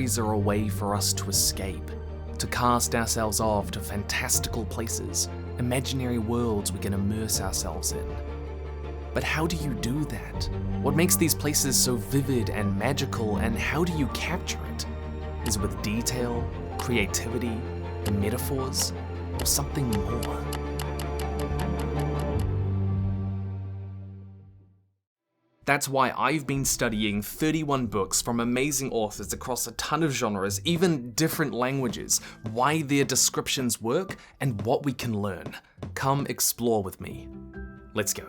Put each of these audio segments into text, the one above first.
stories are a way for us to escape, to cast ourselves off to fantastical places, imaginary worlds we can immerse ourselves in. But how do you do that? What makes these places so vivid and magical, and how do you capture it? Is it with detail, creativity, metaphors, or something more? That's why I've been studying 31 books from amazing authors across a ton of genres, even different languages, why their descriptions work, and what we can learn. Come explore with me. Let's go.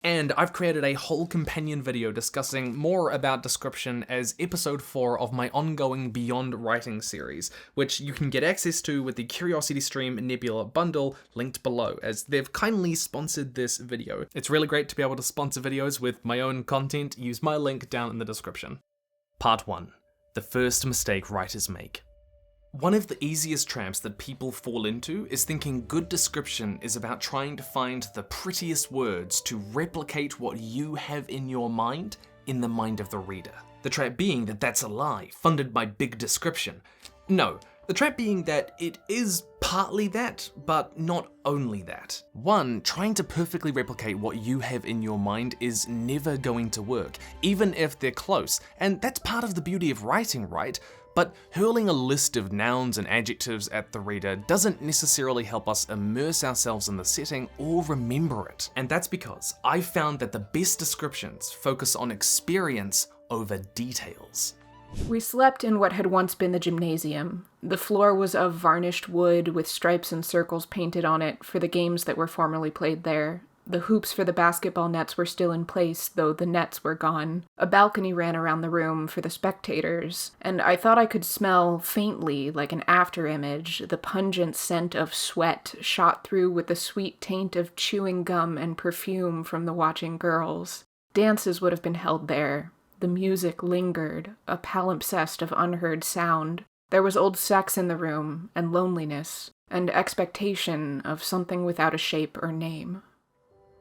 And I've created a whole companion video discussing more about description as episode 4 of my ongoing Beyond Writing series, which you can get access to with the Curiosity Stream Nebula bundle linked below, as they've kindly sponsored this video. It's really great to be able to sponsor videos with my own content. Use my link down in the description. Part 1. The first mistake writers make. One of the easiest traps that people fall into is thinking good description is about trying to find the prettiest words to replicate what you have in your mind in the mind of the reader. The trap being that that's a lie, funded by big description. No, the trap being that it is partly that, but not only that. One, trying to perfectly replicate what you have in your mind is never going to work, even if they're close, and that's part of the beauty of writing, right? But hurling a list of nouns and adjectives at the reader doesn't necessarily help us immerse ourselves in the setting or remember it. And that's because I've found that the best descriptions focus on experience over details. We slept in what had once been the gymnasium. The floor was of varnished wood with stripes and circles painted on it for the games that were formerly played there. The hoops for the basketball nets were still in place, though the nets were gone. A balcony ran around the room for the spectators, and I thought I could smell, faintly, like an afterimage, the pungent scent of sweat shot through with the sweet taint of chewing gum and perfume from the watching girls. Dances would have been held there. The music lingered, a palimpsest of unheard sound. There was old sex in the room, and loneliness, and expectation of something without a shape or name.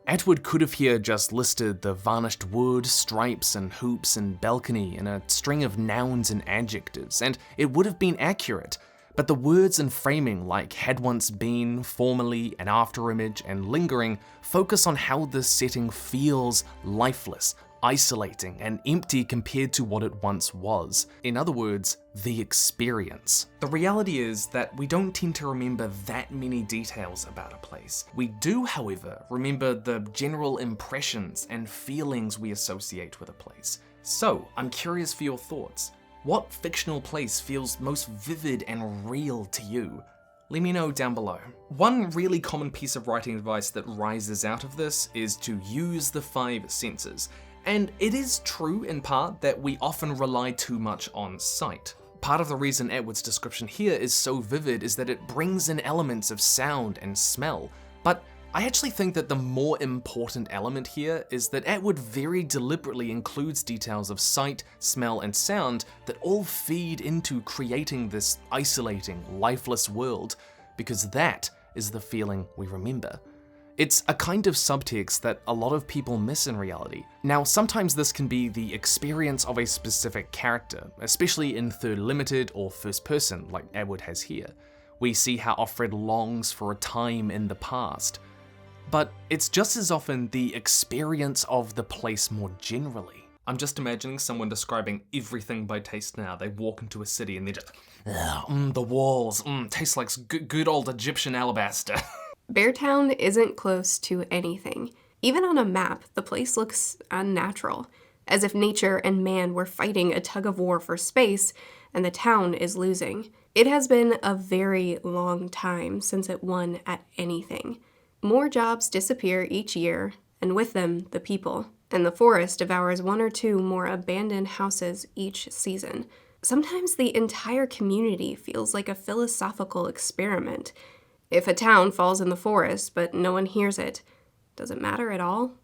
Atwood could have here just listed the varnished wood, stripes and hoops and balcony in a string of nouns and adjectives, and it would have been accurate, but the words and framing like had once been, formerly, an afterimage, and lingering focus on how the setting feels lifeless, isolating, and empty compared to what it once was. In other words, the experience. The reality is that we don't tend to remember that many details about a place. We do, however, remember the general impressions and feelings we associate with a place. So, I'm curious for your thoughts. What fictional place feels most vivid and real to you? Let me know down below. One really common piece of writing advice that rises out of this is to use the 5 senses. And it is true in part that we often rely too much on sight. Part of the reason Atwood's description here is so vivid is that it brings in elements of sound and smell. But I actually think that the more important element here is that Atwood very deliberately includes details of sight, smell, and sound that all feed into creating this isolating, lifeless world, because that is the feeling we remember. It's a kind of subtext that a lot of people miss in reality. Now, sometimes this can be the experience of a specific character, especially in third limited or first person, like Atwood has here. We see how Offred longs for a time in the past. But it's just as often the experience of the place more generally. I'm just imagining someone describing everything by taste now. They walk into a city and they're just, the walls, tastes like good old Egyptian alabaster. Beartown isn't close to anything. Even on a map, the place looks unnatural, as if nature and man were fighting a tug-of-war for space, and the town is losing. It has been a very long time since it won at anything. More jobs disappear each year, and with them, the people. And the forest devours 1 or 2 more abandoned houses each season. Sometimes the entire community feels like a philosophical experiment. If a town falls in the forest, but no one hears it, does it matter at all?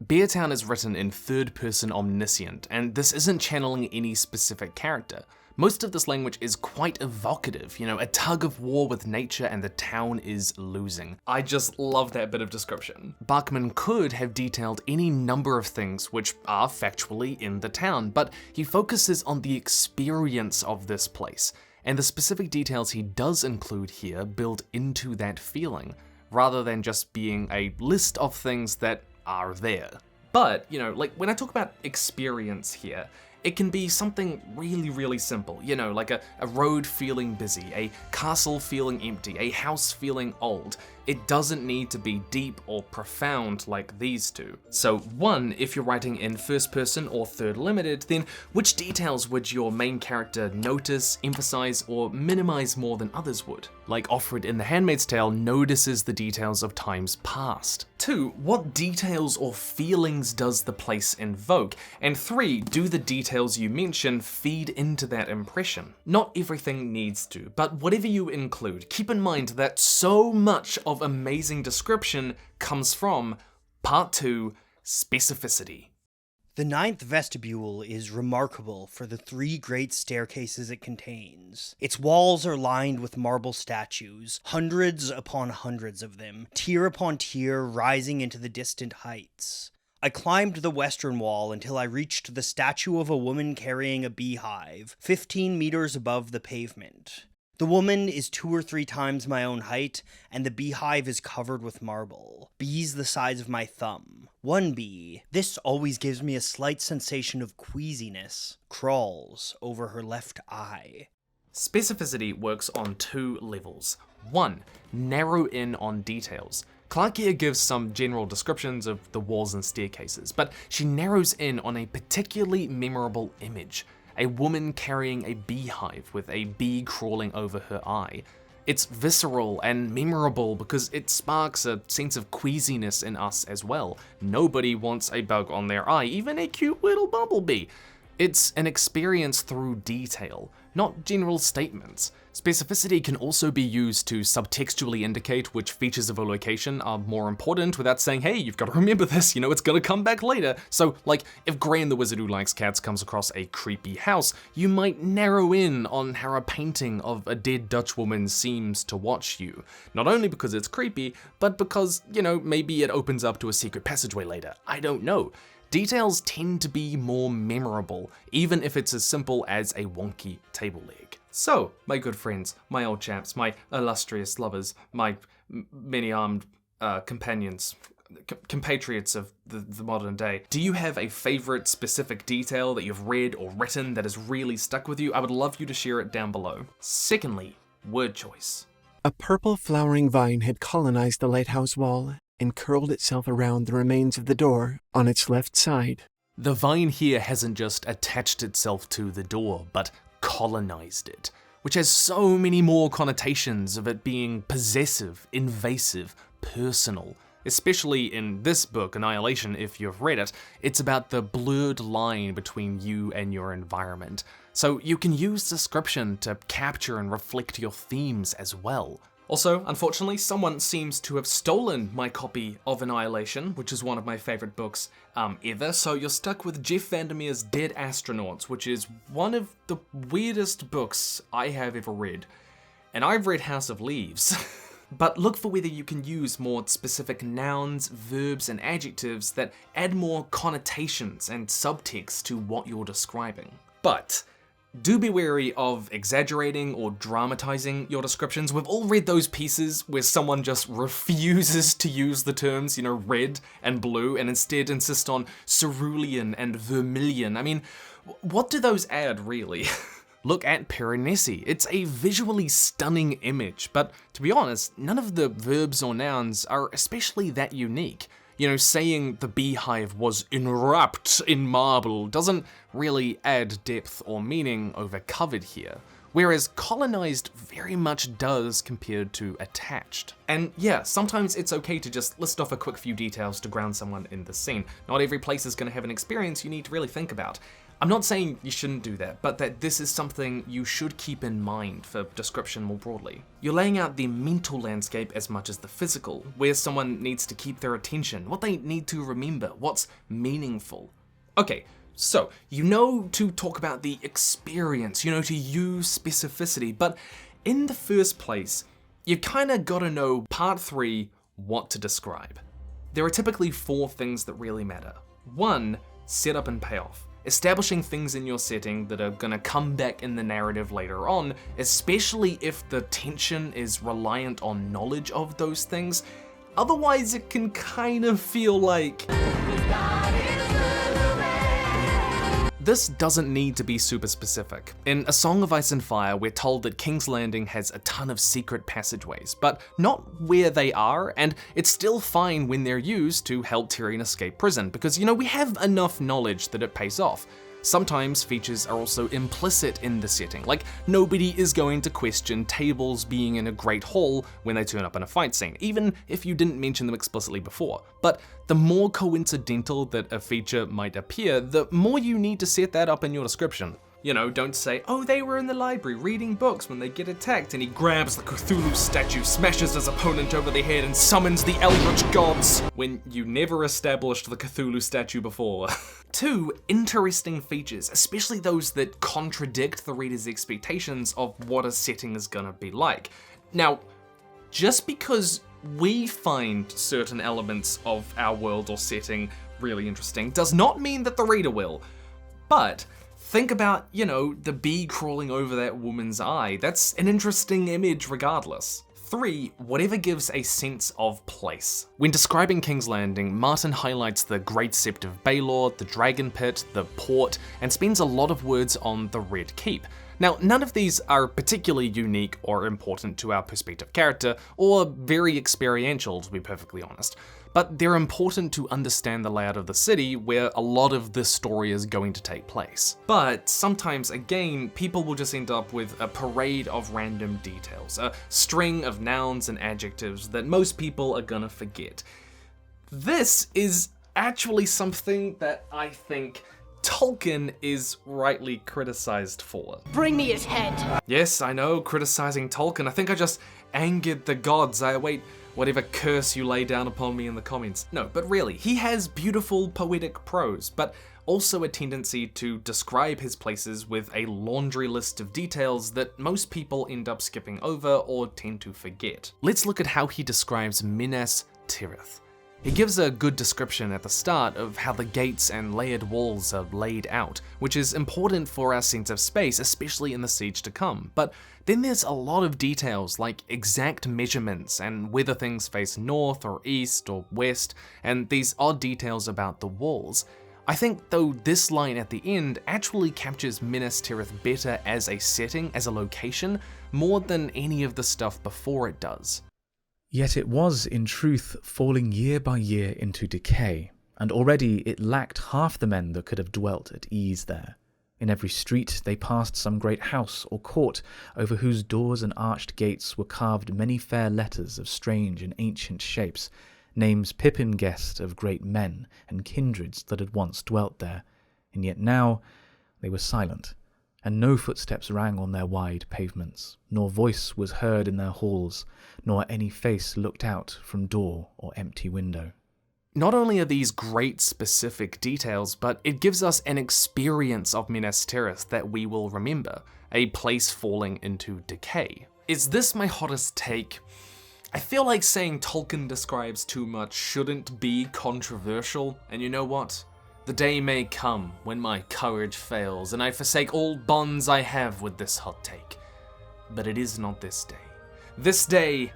Beartown is written in third-person omniscient, and this isn't channeling any specific character. Most of this language is quite evocative, a tug of war with nature and the town is losing. I just love that bit of description. Bachman could have detailed any number of things which are factually in the town, but he focuses on the experience of this place, and the specific details he does include here build into that feeling, rather than just being a list of things that are there. But, like when I talk about experience here, it can be something really, really simple, like a road feeling busy, a castle feeling empty, a house feeling old. It doesn't need to be deep or profound like these two. So one, if you're writing in first person or third limited, then which details would your main character notice, emphasize, or minimize more than others would? Like Offred in The Handmaid's Tale notices the details of times past. 2, what details or feelings does the place invoke? And 3, do the details you mention feed into that impression? Not everything needs to, but whatever you include, keep in mind that so much of amazing description comes from Part 2, specificity. The 9th vestibule is remarkable for the 3 great staircases it contains. Its walls are lined with marble statues, hundreds upon hundreds of them, tier upon tier rising into the distant heights. I climbed the western wall until I reached the statue of a woman carrying a beehive, 15 meters above the pavement. The woman is 2 or 3 times my own height, and the beehive is covered with marble. Bees the size of my thumb. One bee, this always gives me a slight sensation of queasiness, crawls over her left eye. Specificity works on 2 levels. 1, narrow in on details. Clark here gives some general descriptions of the walls and staircases, but she narrows in on a particularly memorable image. A woman carrying a beehive with a bee crawling over her eye. It's visceral and memorable because it sparks a sense of queasiness in us as well. Nobody wants a bug on their eye, even a cute little bumblebee. It's an experience through detail, not general statements. Specificity can also be used to subtextually indicate which features of a location are more important without saying, hey, you've got to remember this, it's gonna come back later. So, like, if Gray the Wizard Who Likes Cats comes across a creepy house, you might narrow in on how a painting of a dead Dutch woman seems to watch you. Not only because it's creepy, but because, maybe it opens up to a secret passageway later. I don't know. Details tend to be more memorable, even if it's as simple as a wonky table leg. So, my good friends, my old chaps, my illustrious lovers, my many-armed companions, compatriots of the modern day, do you have a favorite specific detail that you've read or written that has really stuck with you? I would love you to share it down below. Secondly, word choice. A purple flowering vine had colonized the lighthouse wall and curled itself around the remains of the door on its left side. The vine here hasn't just attached itself to the door, but colonized it, which has so many more connotations of it being possessive, invasive, personal. Especially in this book, Annihilation, if you've read it, it's about the blurred line between you and your environment. So you can use description to capture and reflect your themes as well. Also, unfortunately, someone seems to have stolen my copy of Annihilation, which is one of my favorite books ever, so you're stuck with Jeff Vandermeer's Dead Astronauts, which is one of the weirdest books I have ever read. And I've read House of Leaves. But look for whether you can use more specific nouns, verbs, and adjectives that add more connotations and subtext to what you're describing. But do be wary of exaggerating or dramatizing your descriptions. We've all read those pieces where someone just refuses to use the terms, red and blue, and instead insist on cerulean and vermilion. I mean, what do those add, really? Look at Piranesi. It's a visually stunning image, but to be honest, none of the verbs or nouns are especially that unique. Saying the beehive was enwrapped in marble doesn't really add depth or meaning over covered here, whereas colonized very much does compared to attached. And yeah, sometimes it's okay to just list off a quick few details to ground someone in the scene. Not every place is going to have an experience you need to really think about. I'm not saying you shouldn't do that, but that this is something you should keep in mind for description more broadly. You're laying out the mental landscape as much as the physical, where someone needs to keep their attention, what they need to remember, what's meaningful. Okay, so you know to talk about the experience, you know to use specificity, but in the first place, you've kind of got to know part 3, what to describe. There are typically 4 things that really matter. 1, setup and payoff. Establishing things in your setting that are gonna come back in the narrative later on, especially if the tension is reliant on knowledge of those things. Otherwise, it can kind of feel like... This doesn't need to be super specific. In A Song of Ice and Fire, we're told that King's Landing has a ton of secret passageways, but not where they are, and it's still fine when they're used to help Tyrion escape prison, because, you know, we have enough knowledge that it pays off. Sometimes features are also implicit in the setting, like nobody is going to question tables being in a great hall when they turn up in a fight scene, even if you didn't mention them explicitly before. But the more coincidental that a feature might appear, the more you need to set that up in your description. You know, don't say, oh, they were in the library reading books when they get attacked, and he grabs the Cthulhu statue, smashes his opponent over the head, and summons the Eldritch Gods, when you never established the Cthulhu statue before. 2, interesting features, especially those that contradict the reader's expectations of what a setting is gonna be like. Now, just because we find certain elements of our world or setting really interesting does not mean that the reader will. But think about, you know, the bee crawling over that woman's eye. That's an interesting image regardless. 3, whatever gives a sense of place. When describing King's Landing, Martin highlights the Great Sept of Baelor, the Dragon Pit, the port, and spends a lot of words on the Red Keep. Now, none of these are particularly unique or important to our perspective character, or very experiential to be perfectly honest, but they're important to understand the layout of the city where a lot of this story is going to take place. But sometimes, again, people will just end up with a parade of random details, a string of nouns and adjectives that most people are gonna forget. This is actually something that I think Tolkien is rightly criticized for. Bring me his head. Yes, I know, criticizing Tolkien. I think I just angered the gods. I await whatever curse you lay down upon me in the comments. No, but really, he has beautiful poetic prose, but also a tendency to describe his places with a laundry list of details that most people end up skipping over or tend to forget. Let's look at how he describes Minas Tirith. He gives a good description at the start of how the gates and layered walls are laid out, which is important for our sense of space, especially in the siege to come. But then there's a lot of details like exact measurements and whether things face north or east or west, and these odd details about the walls. I think though this line at the end actually captures Minas Tirith better as a setting, as a location, more than any of the stuff before it does. Yet it was, in truth, falling year by year into decay, and already it lacked half the men that could have dwelt at ease there. In every street they passed some great house or court, over whose doors and arched gates were carved many fair letters of strange and ancient shapes, names Pippin guessed of great men and kindreds that had once dwelt there, and yet now they were silent, and no footsteps rang on their wide pavements, nor voice was heard in their halls, nor any face looked out from door or empty window. Not only are these great specific details, but it gives us an experience of Minas Tirith that we will remember, a place falling into decay. Is this my hottest take? I feel like saying Tolkien describes too much shouldn't be controversial, and you know what? The day may come when my courage fails and I forsake all bonds I have with this hot take. But it is not this day. This day,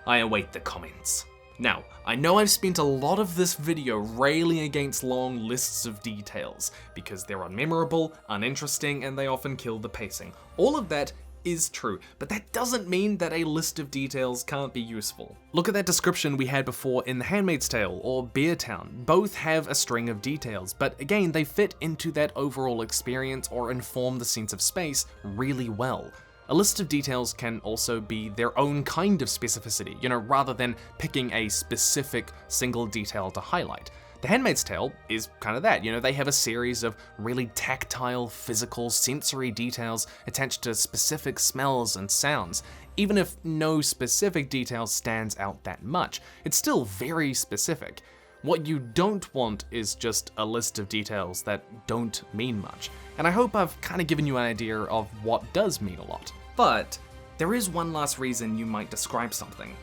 I await the comments. Now, I know I've spent a lot of this video railing against long lists of details, because they're unmemorable, uninteresting, and they often kill the pacing. All of that is true, but that doesn't mean that a list of details can't be useful. Look at that description we had before in The Handmaid's Tale or Beartown. Both have a string of details, but again, they fit into that overall experience or inform the sense of space really well. A list of details can also be their own kind of specificity, rather than picking a specific single detail to highlight. The Handmaid's Tale is kind of that, they have a series of really tactile, physical, sensory details attached to specific smells and sounds. Even if no specific detail stands out that much, it's still very specific. What you don't want is just a list of details that don't mean much. And I hope I've kind of given you an idea of what does mean a lot. But there is one last reason you might describe something.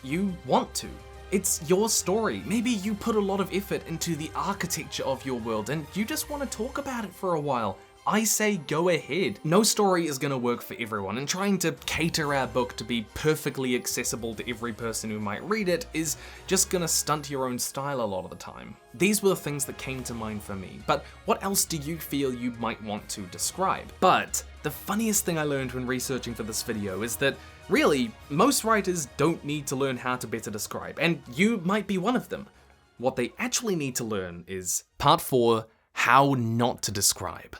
You want to. It's your story. Maybe you put a lot of effort into the architecture of your world and you just want to talk about it for a while. I say go ahead. No story is going to work for everyone, and trying to cater our book to be perfectly accessible to every person who might read it is just going to stunt your own style a lot of the time. These were the things that came to mind for me, but what else do you feel you might want to describe? But the funniest thing I learned when researching for this video is that really, most writers don't need to learn how to better describe, and you might be one of them. What they actually need to learn is Part 4, How Not to Describe.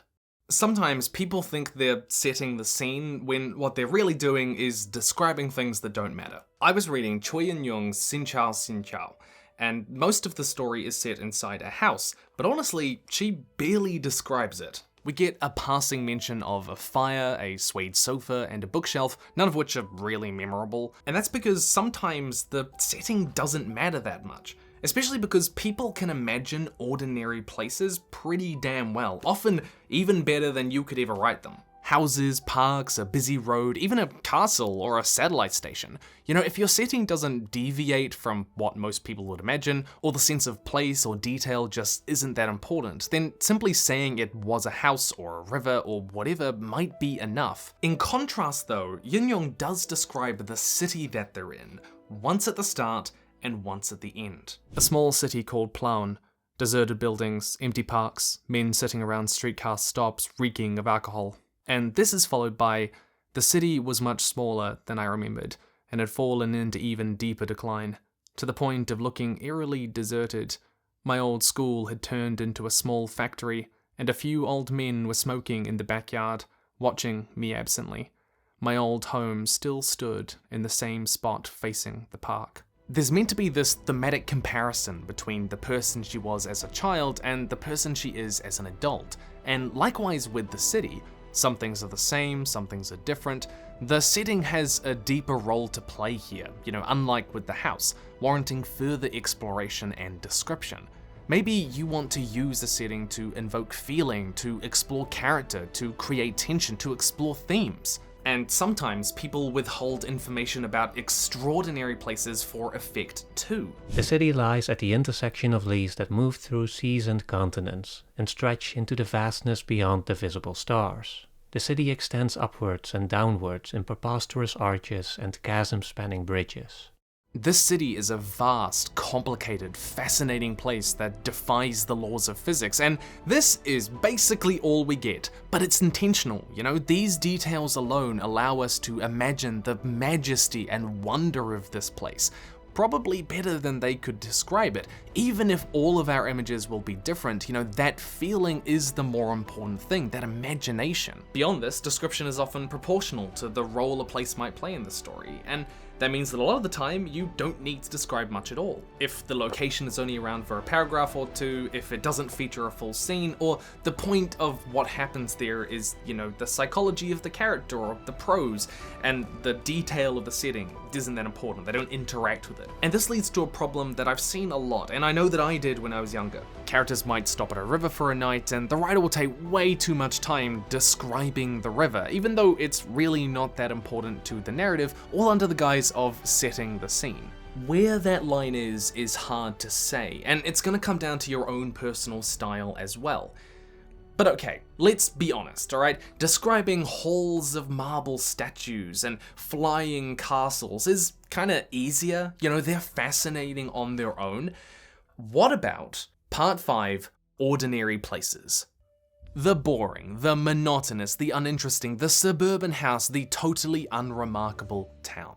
Sometimes people think they're setting the scene when what they're really doing is describing things that don't matter. I was reading Choi In-young's Xin Chao Xin Chao, and most of the story is set inside a house, but honestly, she barely describes it. We get a passing mention of a fire, a suede sofa, and a bookshelf, none of which are really memorable, and that's because sometimes the setting doesn't matter that much. Especially because people can imagine ordinary places pretty damn well, often even better than you could ever write them. Houses, parks, a busy road, even a castle or a satellite station. If your setting doesn't deviate from what most people would imagine, or the sense of place or detail just isn't that important, then simply saying it was a house or a river or whatever might be enough. In contrast though, In-young does describe the city that they're in, once at the start, and once at the end. A small city called Plauen, deserted buildings, empty parks, men sitting around streetcar stops reeking of alcohol. And this is followed by, the city was much smaller than I remembered, and had fallen into even deeper decline, to the point of looking eerily deserted. My old school had turned into a small factory, and a few old men were smoking in the backyard, watching me absently. My old home still stood in the same spot facing the park. There's meant to be this thematic comparison between the person she was as a child and the person she is as an adult, and likewise with the city. Some things are the same, some things are different. The setting has a deeper role to play here, unlike with the house, warranting further exploration and description. Maybe you want to use the setting to invoke feeling, to explore character, to create tension, to explore themes. And sometimes people withhold information about extraordinary places for effect too. The city lies at the intersection of leaves that move through seas and continents, and stretch into the vastness beyond the visible stars. The city extends upwards and downwards in preposterous arches and chasm-spanning bridges. This city is a vast, complicated, fascinating place that defies the laws of physics, and this is basically all we get, but it's intentional, These details alone allow us to imagine the majesty and wonder of this place, probably better than they could describe it. Even if all of our images will be different, that feeling is the more important thing, that imagination. Beyond this, description is often proportional to the role a place might play in the story, and that means that a lot of the time, you don't need to describe much at all. If the location is only around for a paragraph or two, if it doesn't feature a full scene, or the point of what happens there is, the psychology of the character or the prose, and the detail of the setting isn't that important. They don't interact with it. And this leads to a problem that I've seen a lot, and I know that I did when I was younger. Characters might stop at a river for a night, and the writer will take way too much time describing the river, even though it's really not that important to the narrative, all under the guise of setting the scene. Where that line is hard to say, and it's gonna come down to your own personal style as well. But okay, let's be honest, alright? Describing halls of marble statues and flying castles is kinda easier, they're fascinating on their own. What about Part 5, Ordinary Places? The boring, the monotonous, the uninteresting, the suburban house, the totally unremarkable town.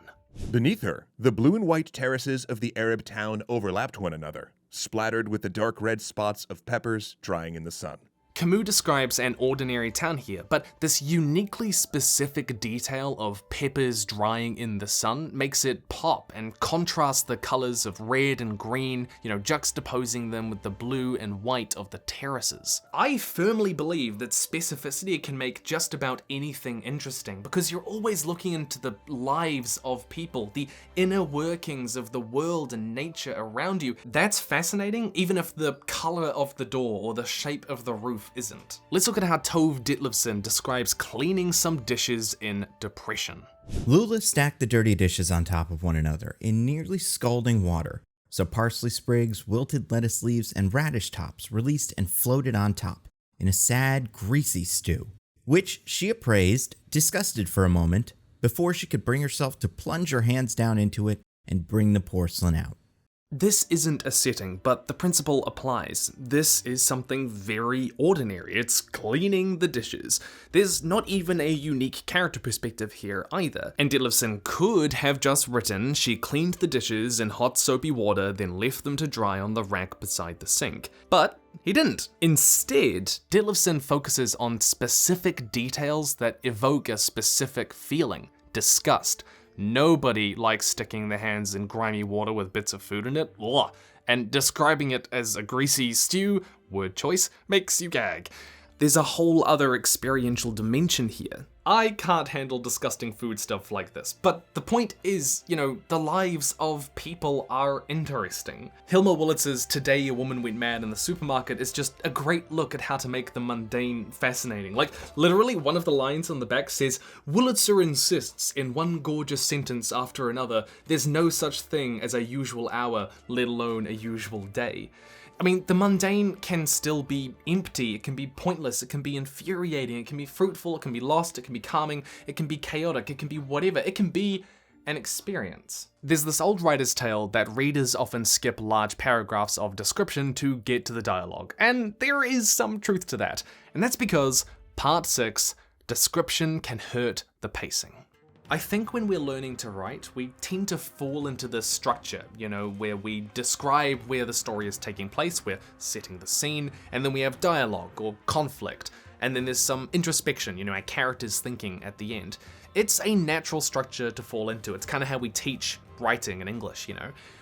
Beneath her, the blue and white terraces of the Arab town overlapped one another, splattered with the dark red spots of peppers drying in the sun. Camus describes an ordinary town here, but this uniquely specific detail of peppers drying in the sun makes it pop and contrasts the colors of red and green, juxtaposing them with the blue and white of the terraces. I firmly believe that specificity can make just about anything interesting, because you're always looking into the lives of people, the inner workings of the world and nature around you. That's fascinating, even if the color of the door or the shape of the roof isn't. Let's look at how Tove Ditlevsen describes cleaning some dishes in depression. Lula stacked the dirty dishes on top of one another in nearly scalding water, so parsley sprigs, wilted lettuce leaves, and radish tops released and floated on top in a sad, greasy stew, which she appraised, disgusted for a moment, before she could bring herself to plunge her hands down into it and bring the porcelain out. This isn't a setting, but the principle applies. This is something very ordinary. It's cleaning the dishes. There's not even a unique character perspective here either. And Ditlevsen could have just written, she cleaned the dishes in hot soapy water, then left them to dry on the rack beside the sink. But he didn't. Instead, Ditlevsen focuses on specific details that evoke a specific feeling: disgust. Nobody likes sticking their hands in grimy water with bits of food in it, ugh. And describing it as a greasy stew, word choice, makes you gag. There's a whole other experiential dimension here. I can't handle disgusting food stuff like this, but the point is, the lives of people are interesting. Hilma Wolitz's Today a Woman Went Mad in the Supermarket is just a great look at how to make the mundane fascinating. Like, literally one of the lines on the back says, Wolitzer insists in one gorgeous sentence after another, there's no such thing as a usual hour, let alone a usual day. I mean, the mundane can still be empty, it can be pointless, it can be infuriating, it can be fruitful, it can be lost, it can be calming, it can be chaotic, it can be whatever, it can be an experience. There's this old writer's tale that readers often skip large paragraphs of description to get to the dialogue, and there is some truth to that, and that's because, part 6, description can hurt the pacing. I think when we're learning to write, we tend to fall into this structure, where we describe where the story is taking place, we're setting the scene, and then we have dialogue or conflict, and then there's some introspection, our characters thinking at the end. It's a natural structure to fall into. It's kind of how we teach writing in English,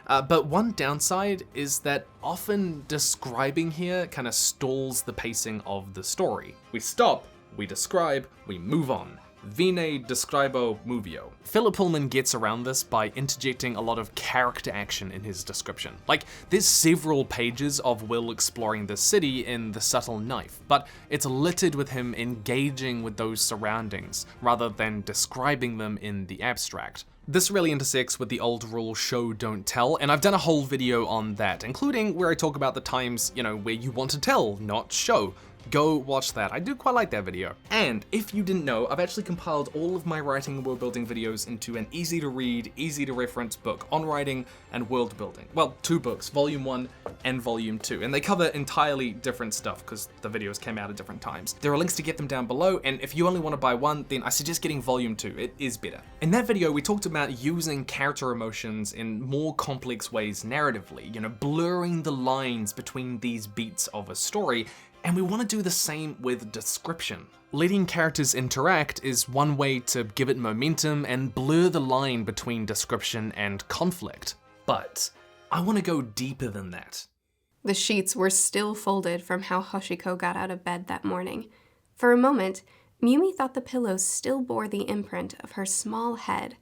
But one downside is that often describing here kind of stalls the pacing of the story. We stop, we describe, we move on. Vine describo movio. Philip Pullman gets around this by interjecting a lot of character action in his description. Like, there's several pages of Will exploring the city in The Subtle Knife, but it's littered with him engaging with those surroundings, rather than describing them in the abstract. This really intersects with the old rule show don't tell, and I've done a whole video on that, including where I talk about the times, where you want to tell, not show. Go watch that. I do quite like that video. And if you didn't know, I've actually compiled all of my writing and world building videos into an easy to read, easy to reference book on writing and world building. Well, 2 books, volume 1 and volume 2. And they cover entirely different stuff because the videos came out at different times. There are links to get them down below, and if you only want to buy one, then I suggest getting volume 2. It is better. In that video, we talked about using character emotions in more complex ways narratively, blurring the lines between these beats of a story. And we want to do the same with description. Letting characters interact is one way to give it momentum and blur the line between description and conflict. But I want to go deeper than that. The sheets were still folded from how Hoshiko got out of bed that morning. For a moment, Mimi thought the pillows still bore the imprint of her small head.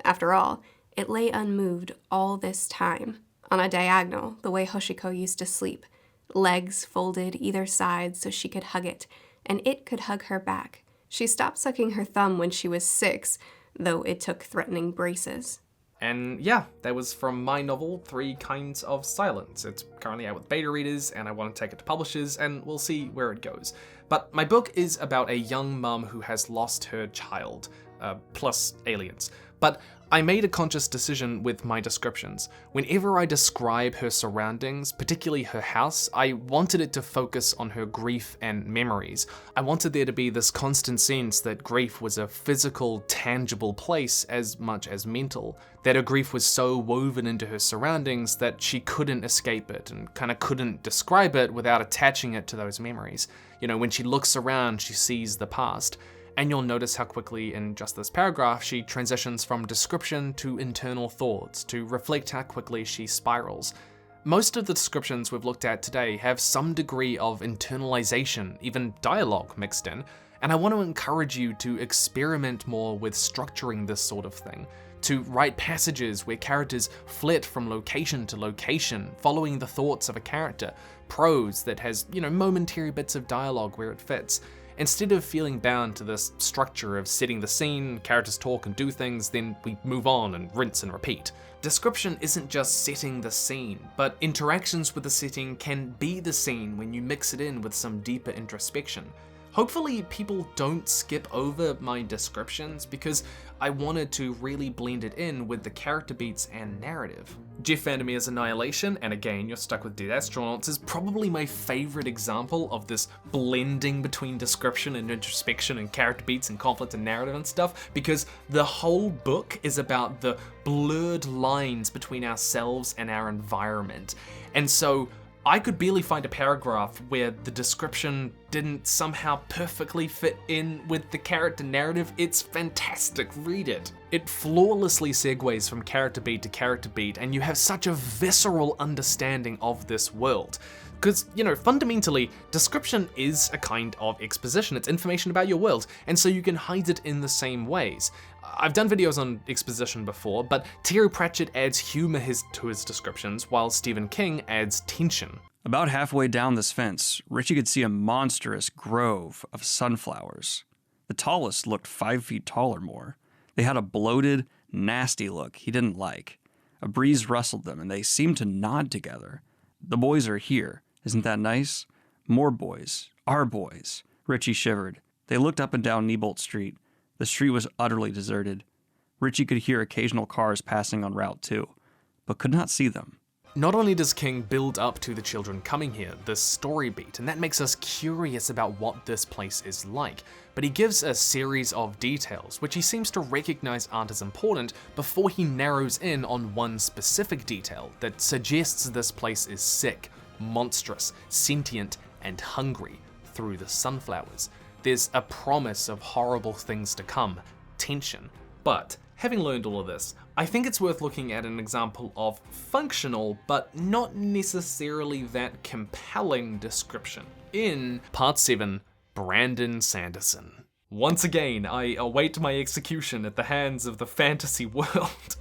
After all, it lay unmoved all this time, on a diagonal, the way Hoshiko used to sleep. Legs folded either side so she could hug it, and it could hug her back. She stopped sucking her thumb when she was 6, though it took threatening braces. And yeah, that was from my novel, 3 Kinds of Silence. It's currently out with beta readers, and I want to take it to publishers, and we'll see where it goes. But my book is about a young mum who has lost her child, plus aliens. But I made a conscious decision with my descriptions. Whenever I describe her surroundings, particularly her house, I wanted it to focus on her grief and memories. I wanted there to be this constant sense that grief was a physical, tangible place as much as mental, that her grief was so woven into her surroundings that she couldn't escape it and kind of couldn't describe it without attaching it to those memories. You know, when she looks around, she sees the past. And you'll notice how quickly in just this paragraph she transitions from description to internal thoughts, to reflect how quickly she spirals. Most of the descriptions we've looked at today have some degree of internalization, even dialogue mixed in, and I want to encourage you to experiment more with structuring this sort of thing, to write passages where characters flit from location to location, following the thoughts of a character, prose that has, momentary bits of dialogue where it fits. Instead of feeling bound to this structure of setting the scene, characters talk and do things, then we move on and rinse and repeat. Description isn't just setting the scene, but interactions with the setting can be the scene when you mix it in with some deeper introspection. Hopefully people don't skip over my descriptions because I wanted to really blend it in with the character beats and narrative. Jeff Vandermeer's Annihilation, and again you're stuck with dead astronauts, is probably my favorite example of this blending between description and introspection and character beats and conflict and narrative and stuff, because the whole book is about the blurred lines between ourselves and our environment. And so I could barely find a paragraph where the description didn't somehow perfectly fit in with the character narrative. It's fantastic, read it. It flawlessly segues from character beat, and you have such a visceral understanding of this world. Because, fundamentally, description is a kind of exposition. It's information about your world, and so you can hide it in the same ways. I've done videos on exposition before, but Terry Pratchett adds humor to his descriptions, while Stephen King adds tension. About halfway down this fence, Richie could see a monstrous grove of sunflowers. The tallest looked 5 feet tall or more. They had a bloated, nasty look he didn't like. A breeze rustled them, and they seemed to nod together. The boys are here. Isn't that nice? More boys. Our boys. Richie shivered. They looked up and down Neibolt Street. The street was utterly deserted. Richie could hear occasional cars passing on Route 2, but could not see them. Not only does King build up to the children coming here, the story beat, and that makes us curious about what this place is like, but he gives a series of details, which he seems to recognize aren't as important, before he narrows in on one specific detail that suggests this place is sick, monstrous, sentient, and hungry through the sunflowers. There's a promise of horrible things to come, tension. But having learned all of this, I think it's worth looking at an example of functional, but not necessarily that compelling description. In Part 7, Brandon Sanderson. Once again, I await my execution at the hands of the fantasy world.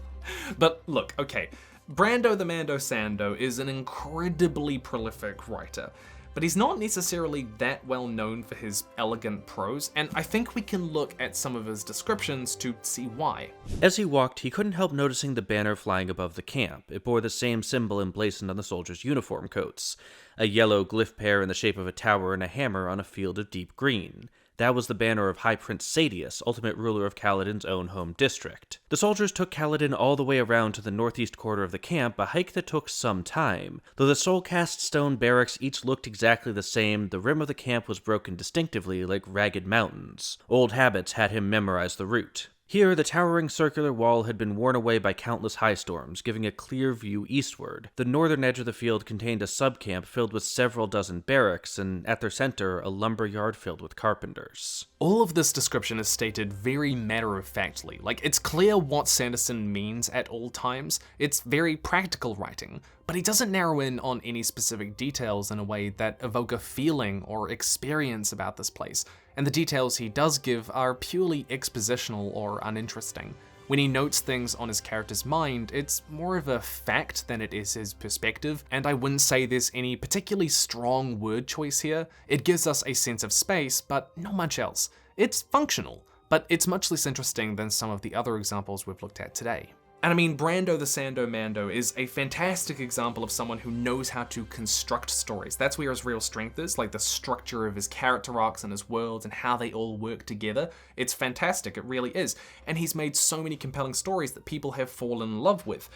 But look, okay, Brando the Mando Sando is an incredibly prolific writer, but he's not necessarily that well known for his elegant prose, and I think we can look at some of his descriptions to see why. As he walked, he couldn't help noticing the banner flying above the camp. It bore the same symbol emblazoned on the soldiers' uniform coats, a yellow glyph pair in the shape of a tower and a hammer on a field of deep green. That was the banner of High Prince Sadius, ultimate ruler of Kaladin's own home district. The soldiers took Kaladin all the way around to the northeast quarter of the camp, a hike that took some time. Though the soul-cast stone barracks each looked exactly the same, the rim of the camp was broken distinctively like ragged mountains. Old habits had him memorize the route. Here, the towering circular wall had been worn away by countless high storms, giving a clear view eastward. The northern edge of the field contained a subcamp filled with several dozen barracks, and at their center, a lumber yard filled with carpenters. All of this description is stated very matter-of-factly. Like, it's clear what Sanderson means at all times. It's very practical writing, but he doesn't narrow in on any specific details in a way that evoke a feeling or experience about this place. And the details he does give are purely expositional or uninteresting. When he notes things on his character's mind, it's more of a fact than it is his perspective, and I wouldn't say there's any particularly strong word choice here. It gives us a sense of space, but not much else. It's functional, but it's much less interesting than some of the other examples we've looked at today. And I mean, Brando the Sando Mando is a fantastic example of someone who knows how to construct stories. That's where his real strength is, like the structure of his character arcs and his worlds and how they all work together. It's fantastic, it really is. And he's made so many compelling stories that people have fallen in love with.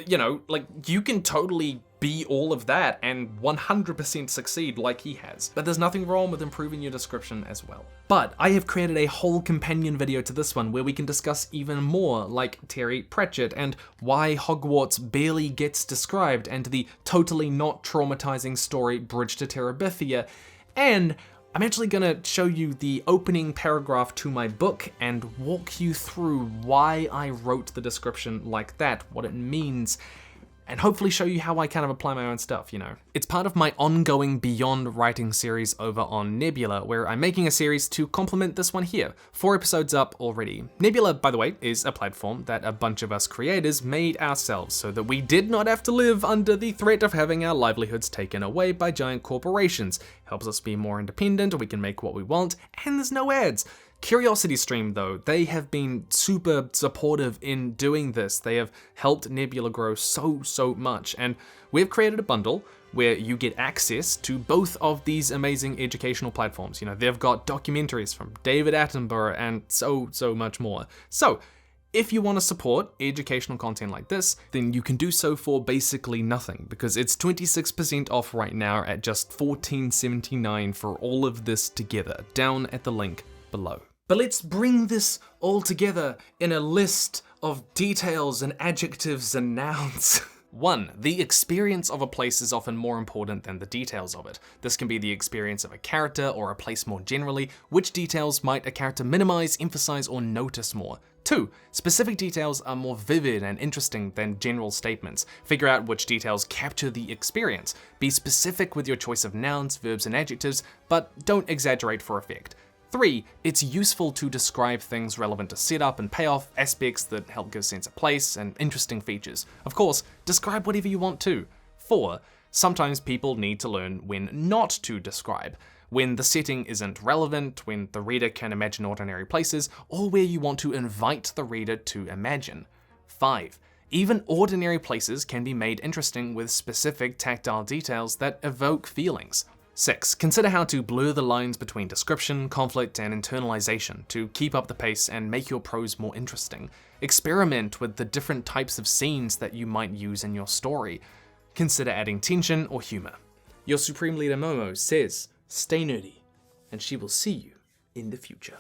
You know, like, you can totally be all of that and 100% succeed like he has. But there's nothing wrong with improving your description as well. But I have created a whole companion video to this one where we can discuss even more, like Terry Pratchett and why Hogwarts barely gets described, and the totally not traumatizing story Bridge to Terabithia, and I'm actually gonna show you the opening paragraph to my book and walk you through why I wrote the description like that, what it means, and hopefully show you how I kind of apply my own stuff, you know. It's part of my ongoing Beyond writing series over on Nebula, where I'm making a series to complement this one here. 4 episodes up already. Nebula, by the way, is a platform that a bunch of us creators made ourselves so that we did not have to live under the threat of having our livelihoods taken away by giant corporations. Helps us be more independent, we can make what we want, and there's no ads. Curiosity Stream, though, they have been super supportive in doing this. They have helped Nebula grow so much, and we've created a bundle where you get access to both of these amazing educational platforms. You know, they've got documentaries from David Attenborough and so much more. So, if you want to support educational content like this, then you can do so for basically nothing, because it's 26% off right now at just $14.79 for all of this together, down at the link below. But let's bring this all together in a list of details and adjectives and nouns. 1. The experience of a place is often more important than the details of it. This can be the experience of a character or a place more generally. Which details might a character minimize, emphasize, or notice more? 2. Specific details are more vivid and interesting than general statements. Figure out which details capture the experience. Be specific with your choice of nouns, verbs, and adjectives, but don't exaggerate for effect. 3. It's useful to describe things relevant to setup and payoff, aspects that help give sense of place, and interesting features. Of course, describe whatever you want to. 4. Sometimes people need to learn when not to describe. When the setting isn't relevant, when the reader can imagine ordinary places, or where you want to invite the reader to imagine. 5. Even ordinary places can be made interesting with specific tactile details that evoke feelings. 6. Consider how to blur the lines between description, conflict, and internalization to keep up the pace and make your prose more interesting. Experiment with the different types of scenes that you might use in your story. Consider adding tension or humor. Your Supreme Leader Momo says, stay nerdy, and she will see you in the future.